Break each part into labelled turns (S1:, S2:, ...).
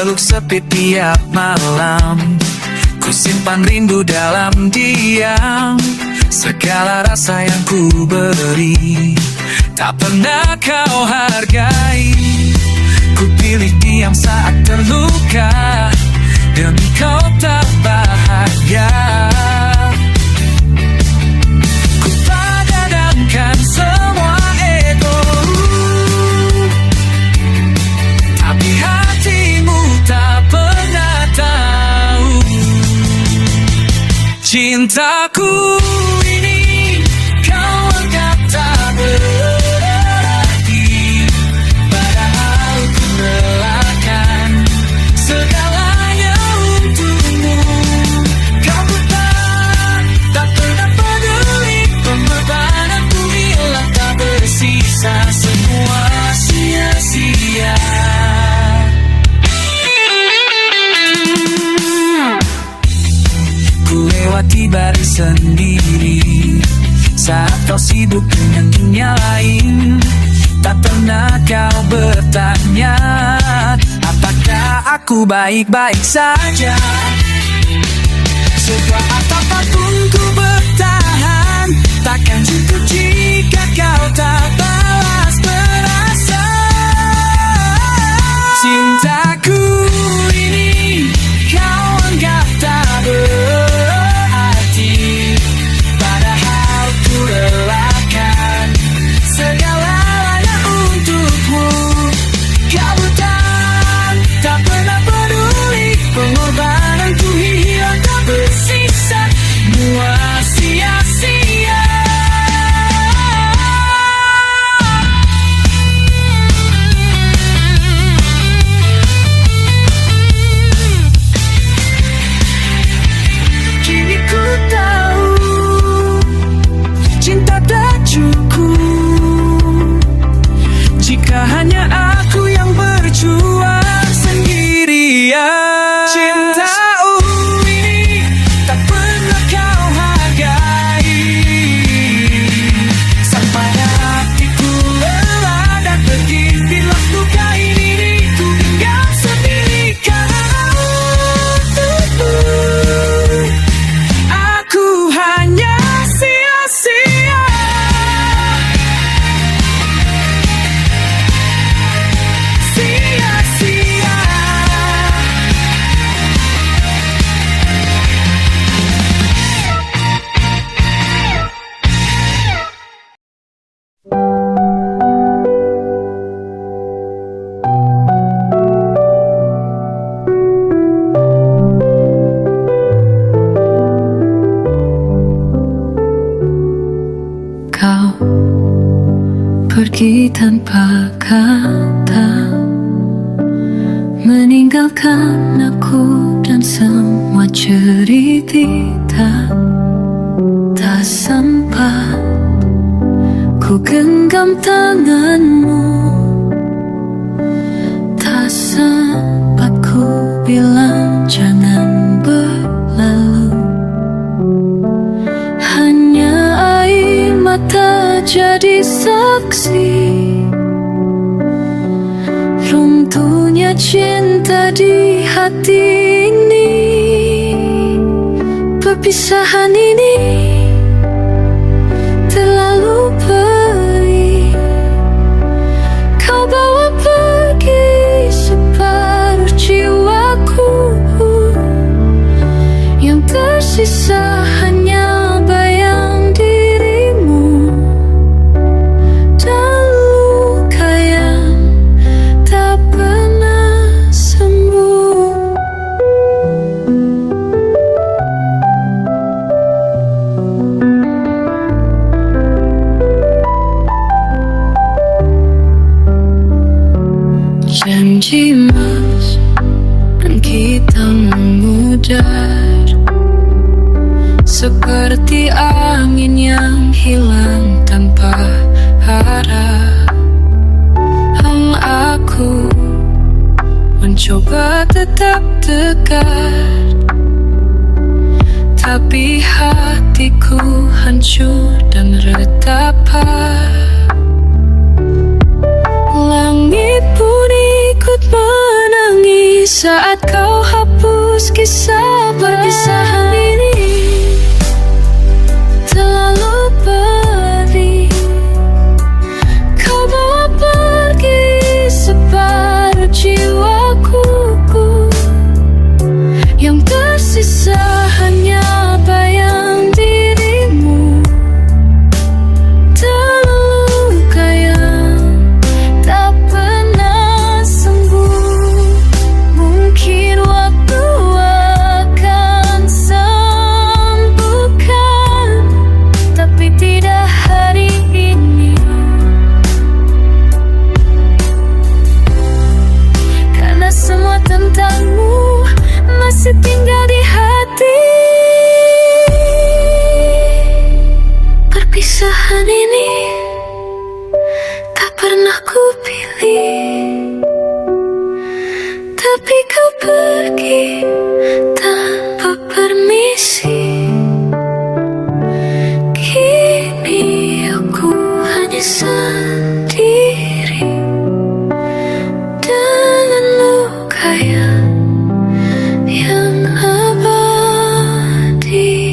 S1: peluk sepi tiap malam. Ku simpan rindu dalam diam. Segala rasa yang ku beri tak pernah kau hargai. Ku pilih diam saat terluka demi kau tak bahagia. Ku padamkan semua ego, tapi hatimu tak pernah tahu. Cintaku ini kau anggap tak berarti, padahal ku relakan segalanya untukmu. Kau bukan, tak pernah peduli, pengorbananku hilang tak bersisa, semua sia-sia. Ku lewati baris sendiri saat kau sibuk dengan dunia lain. Tak pernah kau bertanya apakah aku baik-baik saja. Sekuat apapun ku bertahan, takkan cukup jika kau tak balas berasa. Cintaku ini kau anggap tak berarti, padahal ku relakan segalanya untukmu. Kau bukan, tak pernah peduli, pengorbananku hilang tak bersisa, semua sia-sia. Kini ku tahu cinta tak cukup jika hanya aku yang berjuang sendirian. Cinta ini tak pernah kau hargai, sampai hatiku lelah dan pergi. Bila lukai diriku tinggal sendiri karena untukmu, aku hanya sia-sia. Sia-sia. Kau pergi tanpa kata, meninggalkan aku dan semua cerita. Tak sempat ku genggam tanganmu, tak sempat ku bilang jangan berlalu. Hanya air mata jadi saksi runtuhnya cinta di hati ini. Perpisahan ini terlalu perih, kau bawa pergi separuh jiwaku. Yang tersisa hanya bayang dirimu dan luka yang tak pernah sembuh. Janji mas dan kita memudar seperti angin yang hilang tanpa arah. Aku mencoba tetap dekat, tapi hatiku hancur dan redapan. Langit pun ikut menangis Saat kau hapus kisah perpisahan ini, terlalu perih. Kau bawa pergi separuh jiwaku, yang tersisa hanya bayang dirimu. Terlalu kaya, tak pernah sembuh. Mungkin waktu akan sembuhkan, tapi tidak hari ini. Karena semua tentangmu masih tinggal di hati. Perpisahan ini tak pernah ku pilih, tapi kau pergi tanpa permisi. Kini aku hanya sendiri dengan luka yang abadi.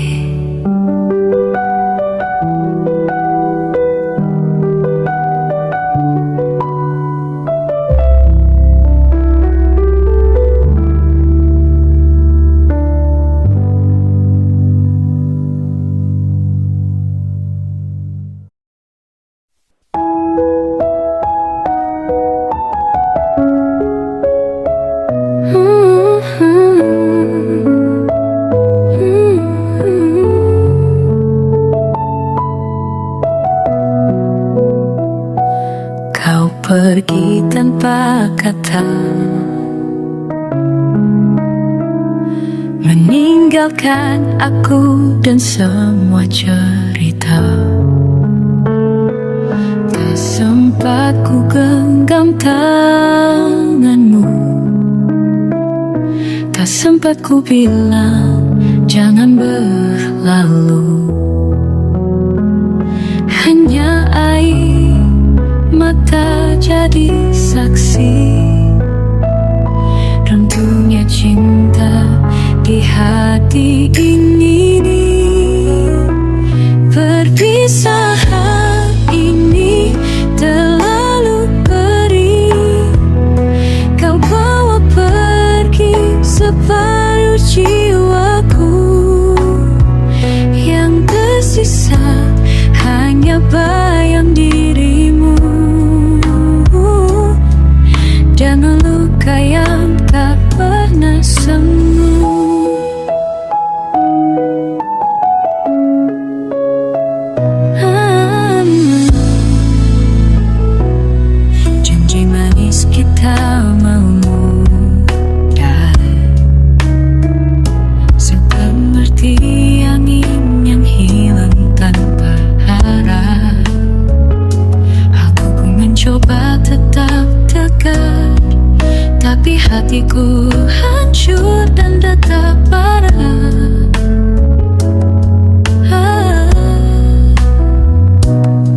S1: Kau pergi tanpa kata, meninggalkan aku dan semua cerita. Tak sempat ku genggam tanganmu, tak sempat ku bilang jangan berlalu. Hanya air mata jadi saksi runtuhnya cinta di hati ini. Perpisahan ini terlalu perih. Kau bawa pergi separuh jiwaku, yang tersisa hanya bayang dirimu. Jangan luka yang tak pernah sembuh. Janji manis kita mau mudah, seperti angin yang hilang tanpa arah. Aku pun mencoba tetap tegar, tapi hatiku hancur dan tetap parah.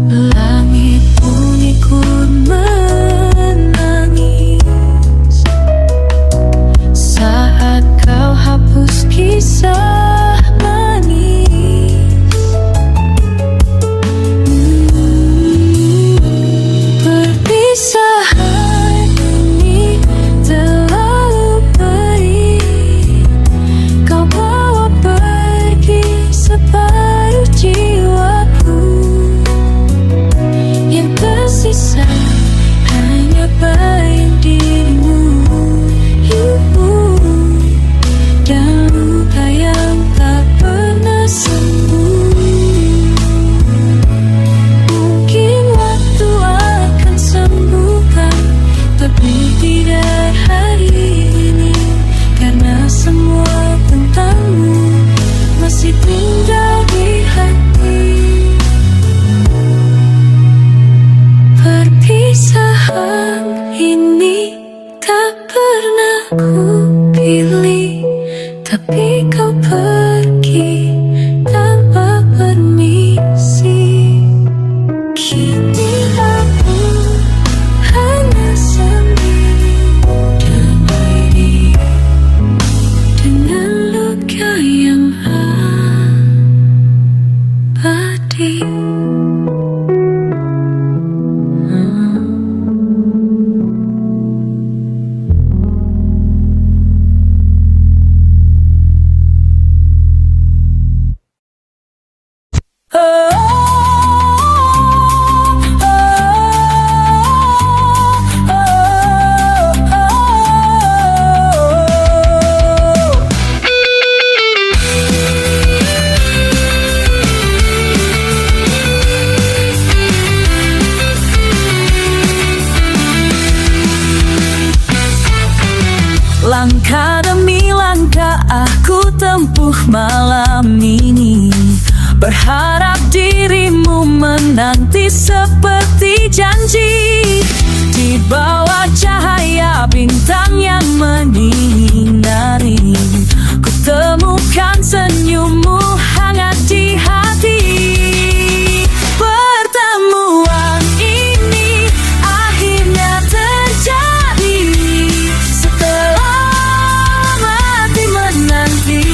S1: Langit pun ikut menangis, Langkah demi langkah aku tempuh malam ini, berharap dirimu menanti seperti janji. Di bawah cahaya bintang yang menyinari, ku temukan senyummu hangat di hati. Pertemuan ini akhirnya terjadi setelah mati menanti.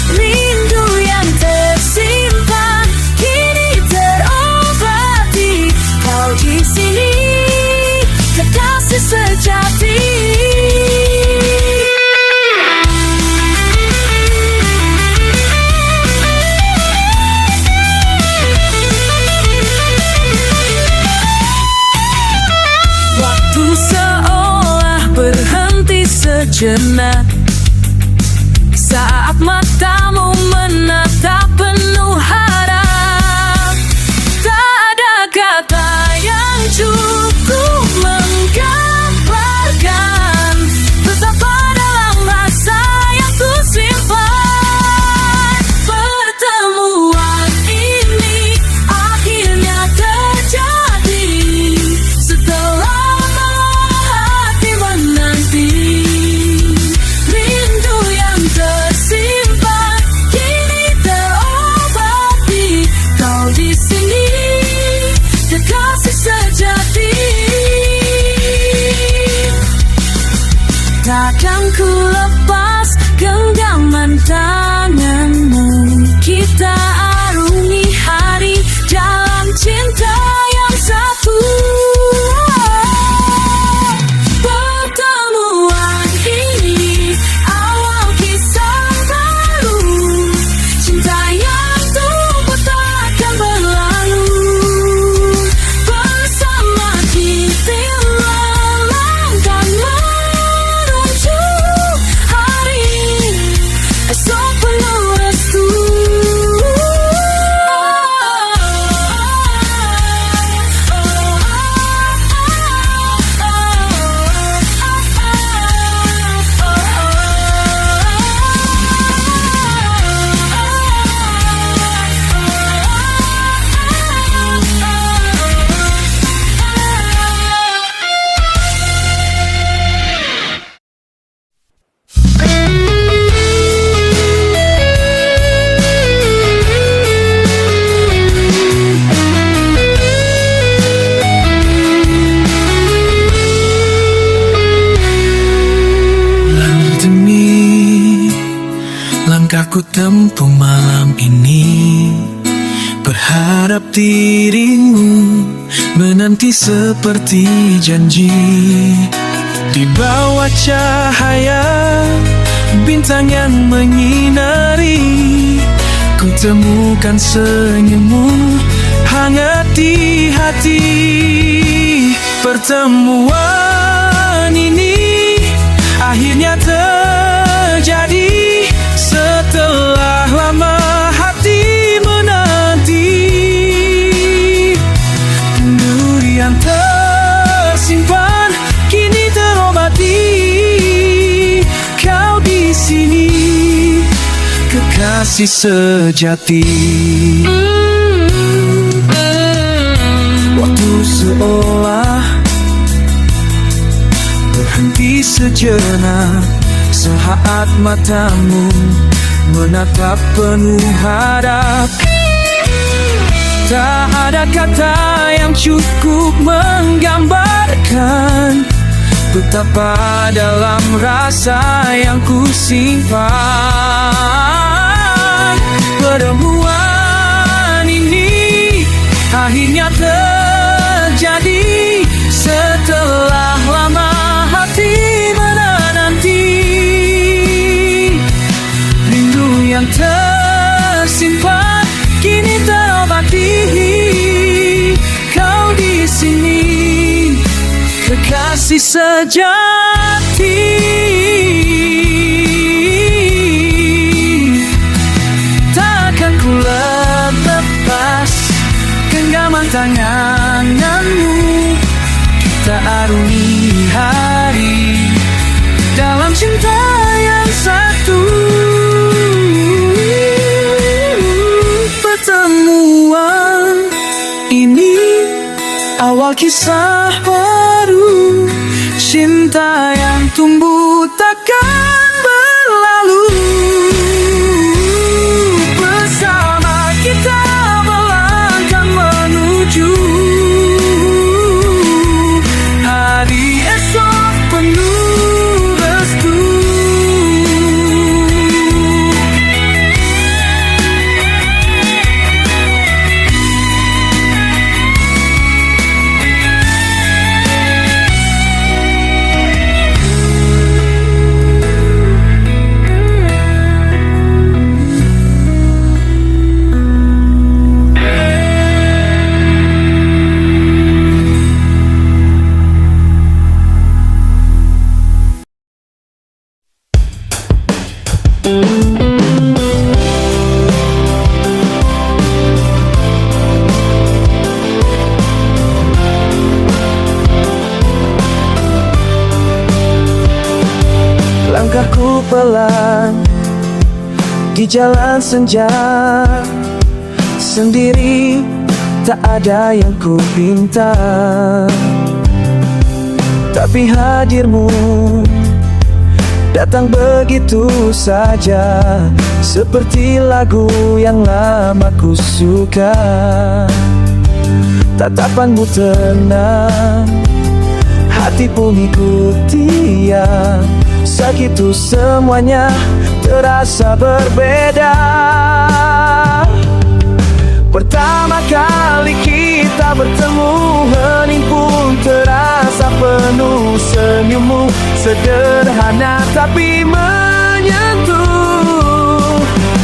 S1: Rindu yang tersimpan kini terobati. Kau di sini, kekasih sejati. Waktu seolah berhenti sejenak saat matamu menatap penuh harap. Tak ada kata yang cukup menggambarkan betapa dalam rasa yang ku simpan. Pertemuan ini akhirnya terjadi setelah hati menanti. Rindu yang tersimpan kini terobati. Kau di sini, kekasih sejati. Takkan ku lepas genggaman tanganmu. Kita arungi hari dalam cinta yang satu. Pertemuan ini awal kisah baru, cinta yang tumbuh takkan berlalu. Bersama kita melangkah menuju hari esok penuh restu. Langkahku tempuh malam ini, berharap dirimu menanti seperti janji. Di bawah cahaya bintang yang menyinari, ku temukan senyummu hangat di hati. Pertemuan ini akhirnya terjadi setelah lama hati menanti. Rindu yang tersimpan kini terobati. Kau di sini, kekasih sejati. Waktu seolah berhenti sejenak saat matamu menatap penuh harap. Tak ada kata yang cukup menggambarkan betapa dalam rasa yang ku simpan. Pertemuan ini akhirnya terjadi setelah lama hati menanti. Rindu yang tersimpan kini terobati. Kau di sini, kekasih sejati. Takkan ku lepas genggaman tanganmu. Kita arungi hari awal kisah baru, cinta yang tumbuh takkan berlalu. Bersama kita melangkah menuju hari esok penuh restu.
S2: Langkahku pelan di jalan senja, sendiri tak ada yang ku pinta, tapi hadirmu datang begitu saja, seperti lagu yang lama ku suka. Tatapanmu tenang, hati pun ikut diam, segitu semuanya terasa berbeda. Pertama kali kita bertemu, hening pun terasa penuh. Senyummu sederhana tapi menyentuh.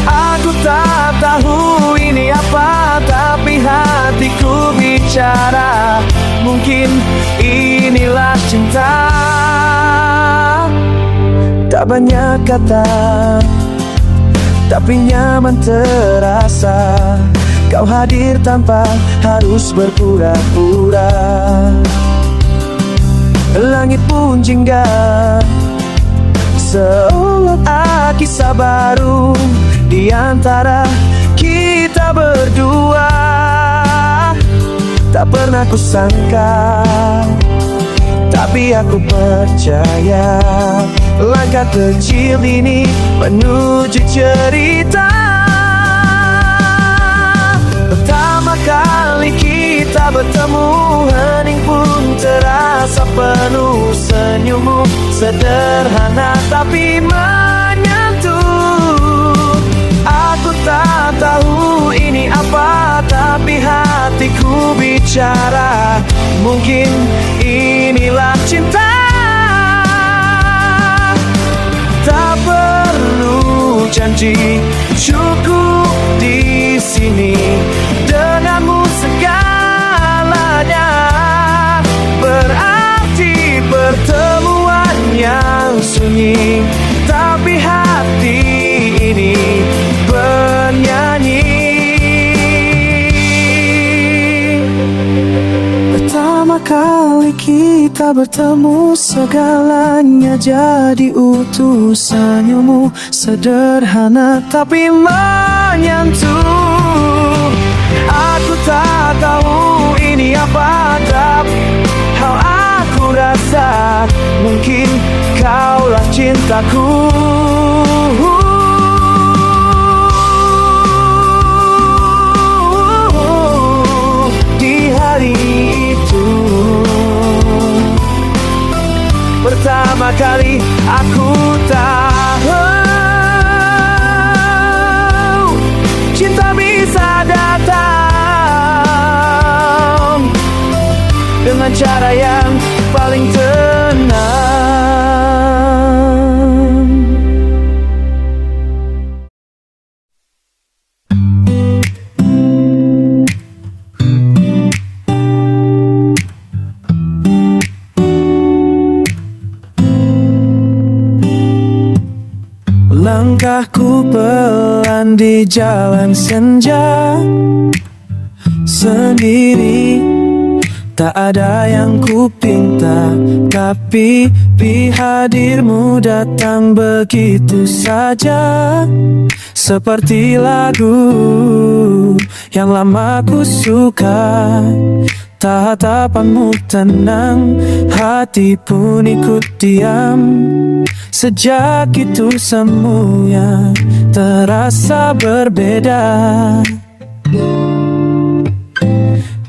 S2: Aku tak tahu ini apa, tapi hatiku bicara. Mungkin inilah cinta. Tak banyak kata, tapi nyaman terasa. Kau hadir tanpa harus berpura-pura. Langit pun jingga, seolah kisah baru di antara kita berdua. Tak pernah kusangka, tapi aku percaya langkah kecil ini menuju cerita. Pertama kali kita bertemu, hening pun terasa penuh. Senyummu sederhana tapi menyentuh. Aku tak tahu ini apa, tapi hatiku bicara. Mungkin inilah cinta. Tak perlu janji, cukup di sini. Denganmu segalanya berarti pertemuan yang sunyi, tapi hati ini bernyanyi. Pertama kali kita bertemu, segalanya jadi utuh. Senyummu sederhana tapi menyentuh. Aku tak tahu ini apa, tapi aku rasa mungkin kaulah cintaku. Di hari itu pertama kali aku tahu cinta bisa datang dengan cara yang paling tenang. Langkahku pelan di jalan senja, sendiri tak ada yang ku pinta, tapi hadirmu datang begitu saja, seperti lagu yang lama ku suka. Tatapanmu tenang, hati pun ikut diam. Sejak itu semua terasa berbeda.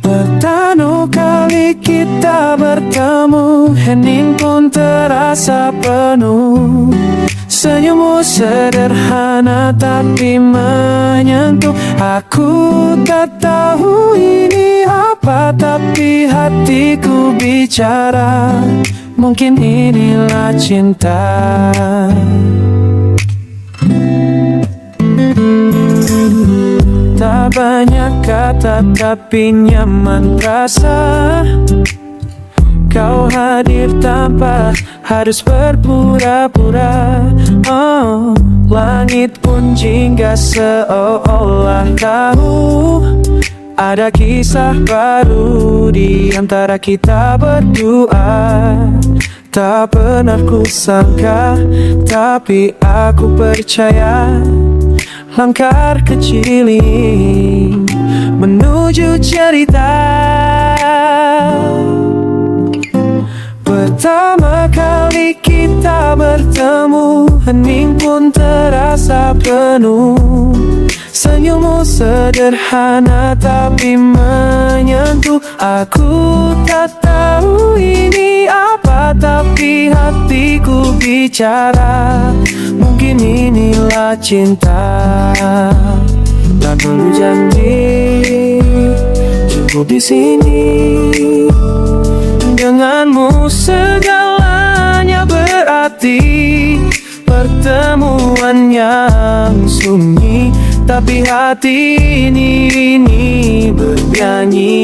S2: Pertama kali kita bertemu, hening pun terasa penuh. Senyummu sederhana tapi menyentuh. Aku tak tahu ini apa, tapi hatiku bicara. Mungkin inilah cinta. Tak banyak kata tapi nyaman rasa. Kau hadir tanpa harus berpura-pura. Oh, langit pun jingga seolah tahu ada kisah baru di antara kita berdua. Tak pernah ku sangka, tapi aku percaya. Langkah kecil ini menuju cerita. Pertama kali kita bertemu, hening pun terasa penuh. Senyummu sederhana tapi menyentuh. Aku tak tahu ini apa, tapi hatiku bicara. Mungkin inilah cinta. Tak perlu janji, cukup di sini. Denganmu segalanya berarti. Pertemuan yang sunyi, tapi hati ini bernyanyi.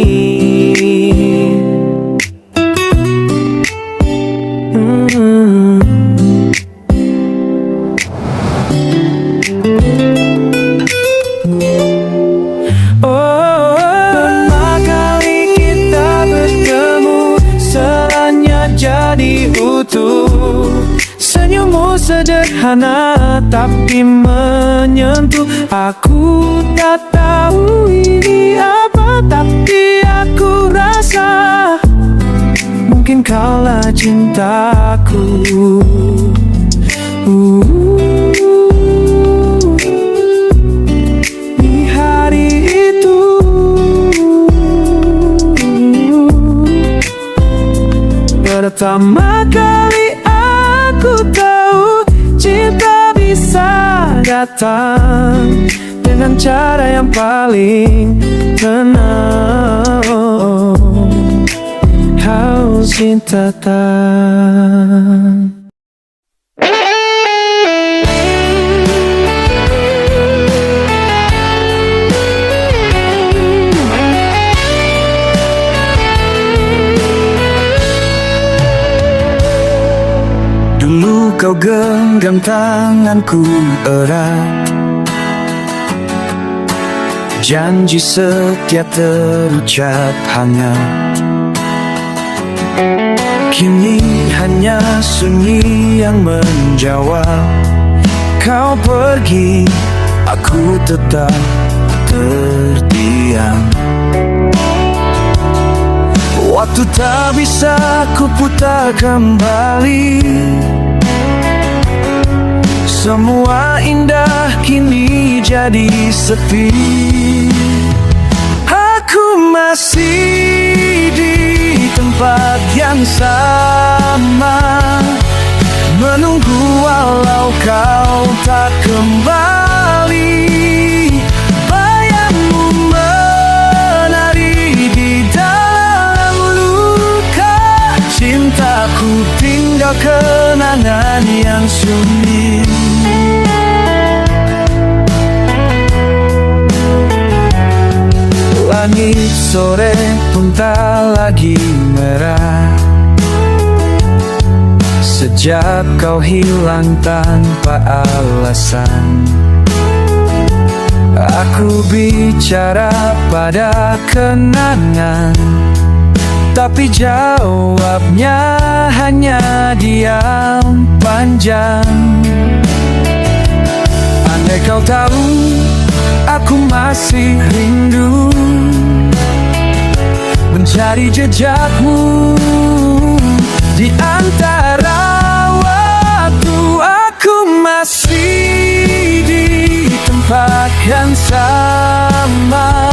S2: Pertama kali kita bertemu, selanya jadi utuh. Senyummu sederhana tapi menyentuh. Aku tak tahu ini apa, tapi aku rasa mungkin kaulah cintaku. Di hari itu pertama kali aku tahu cinta bisa datang dengan cara yang paling tenang. Haus cinta tak.
S1: Dulu kau genggam tanganku erat, janji setia terucap hangat. Kini hanya sunyi yang menjawab. Kau pergi, aku tetap terdiam. Waktu tak bisa kuputar kembali. Semua indah kini jadi sepi. Aku masih di tempat yang sama, menunggu walau kau tak kembali. Bayangmu menari di dalam luka. Cintaku tinggal kenangan yang sunyi. Langit sore pun tak lagi merah sejak kau hilang tanpa alasan. Aku bicara pada kenangan, tapi jawabnya hanya diam panjang. Andai kau tahu aku masih rindu, mencari jejakmu di antara waktu. Aku masih di tempat yang sama,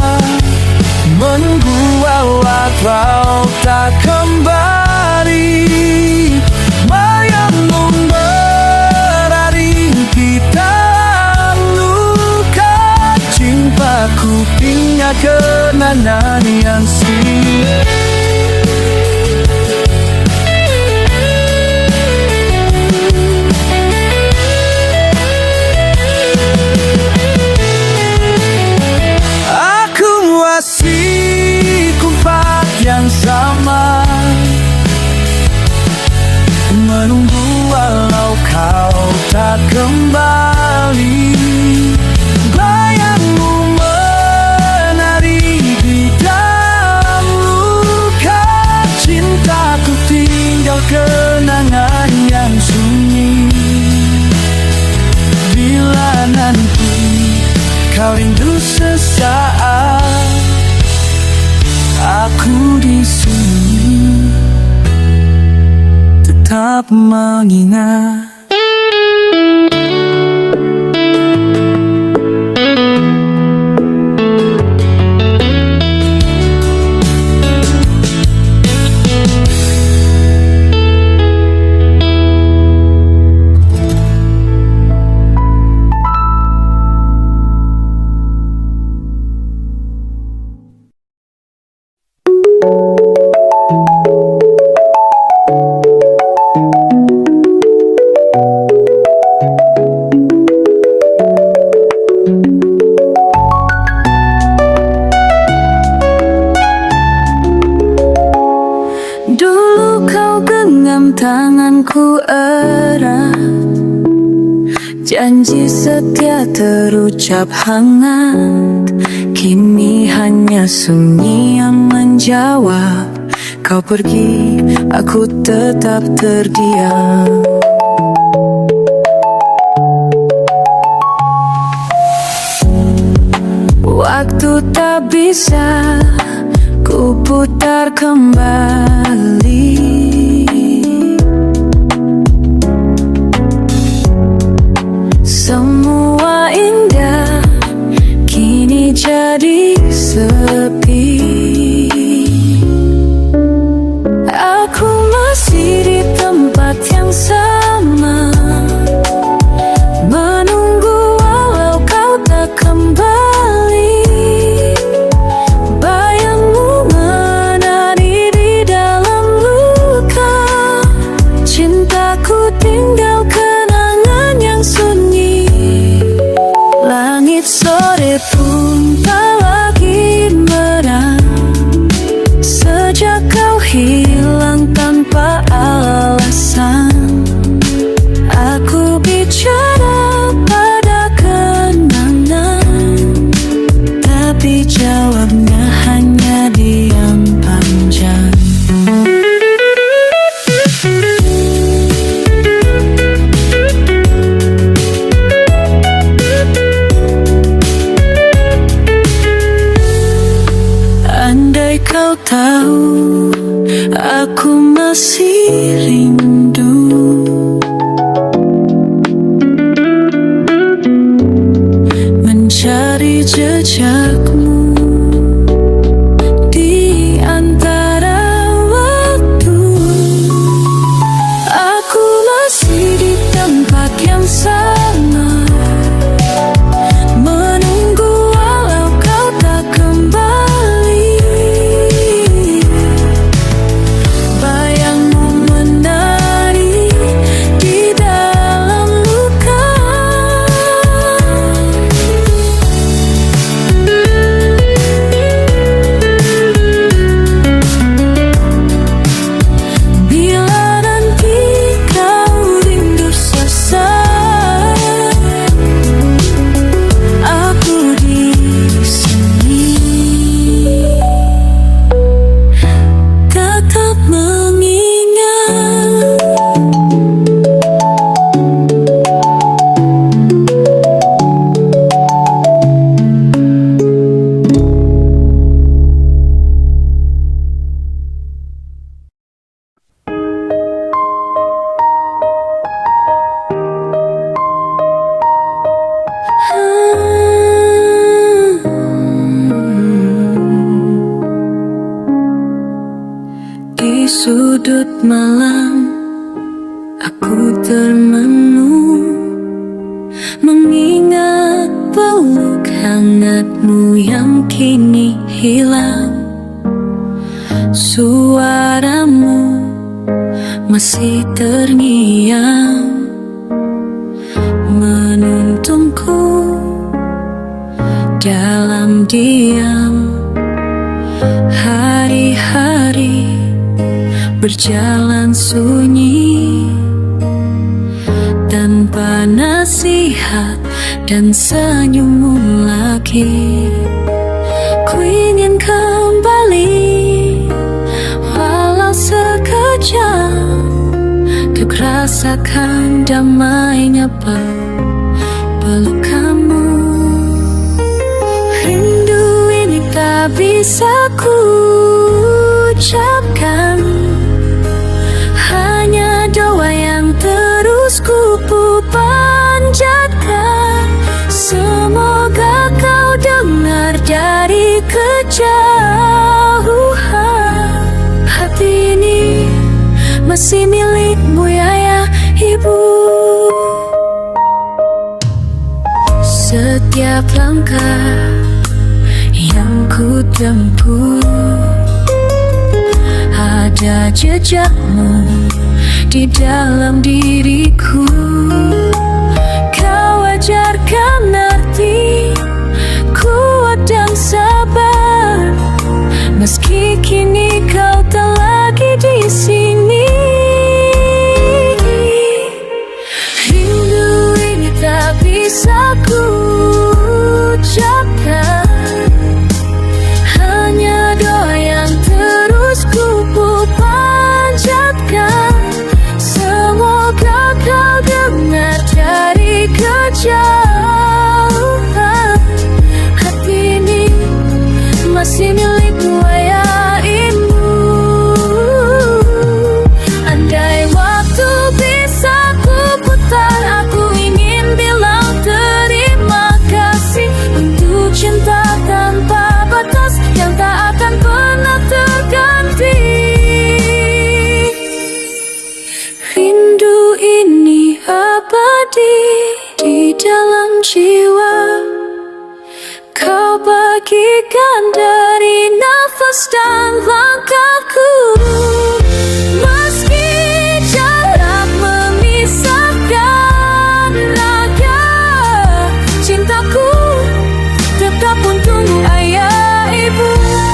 S1: menunggu walau kau tak kembali. Bayangmu berlari kita luka, cintaku punya kenangan yang sih. Masih kumpat yang sama, menunggu walau kau tak kembali. Bayangmu menari di dalam luka, cintaku tinggal kenangan yang sunyi. Bila nanti kau rindu sesaat, aku di sini tetap mengingat. Dulu kau genggam tanganku erat, janji setia terucap hangat. Kini hanya sunyi yang menjawab. Kau pergi, aku tetap terdiam. Waktu tak bisa ku putar kembali. Semua indah kini jadi sepi. Aku masih di tempat yang sama, menunggu walau kau tak kembali. Bayangmu menari di dalam luka,
S3: sudut malam aku termenung, mengingat peluk hangatmu yang kini hilang. Suaramu masih terngiang, menuntunku dalam diam. Hari-hari berjalan sunyi, tanpa nasihat dan senyummu lagi. Ku ingin kembali, walau sekejap, untuk rasakan damainya peluk kamu. Rindu ini tak bisa ku ucapkan, hanya doa yang terus ku panjatkan. Semoga kau dengar dari kejauhan. Hati ini masih milikmu ya ayah ibu. Setiap langkah yang ku tempuh ada jejakmu di dalam diriku. Kau ajarkan arti kuat dan sabar, meski kini kau tak lagi di sini. Rindu ini tak bisa ku ucapkan, hanya doa yang terus ku panjatkan. Semoga kau dengar dari kejauhan. Hati ini masih milikmu ayah ibu. Andai waktu bisa ku putar, aku ingin bilang terima kasih untuk cinta tanpa batas yang tak akan pernah terganti. Rindu ini abadi di dalam jiwa, kau bagikan dari nafas dan langkahku. Meski jarak memisahkan raga, cintaku tetap untukmu ayah ibu.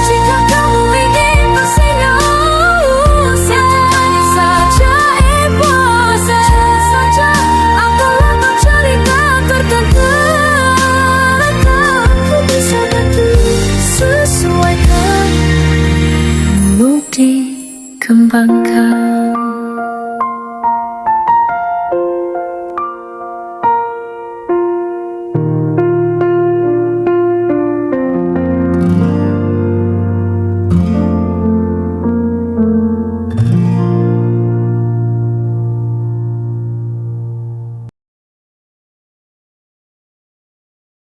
S3: Jika kamu ingin bersinggah, sejalani saja ibu, sejalani saja. Apalah bercerita tertentu, aku bisa bantu sesuaikan. Melodi kembangkan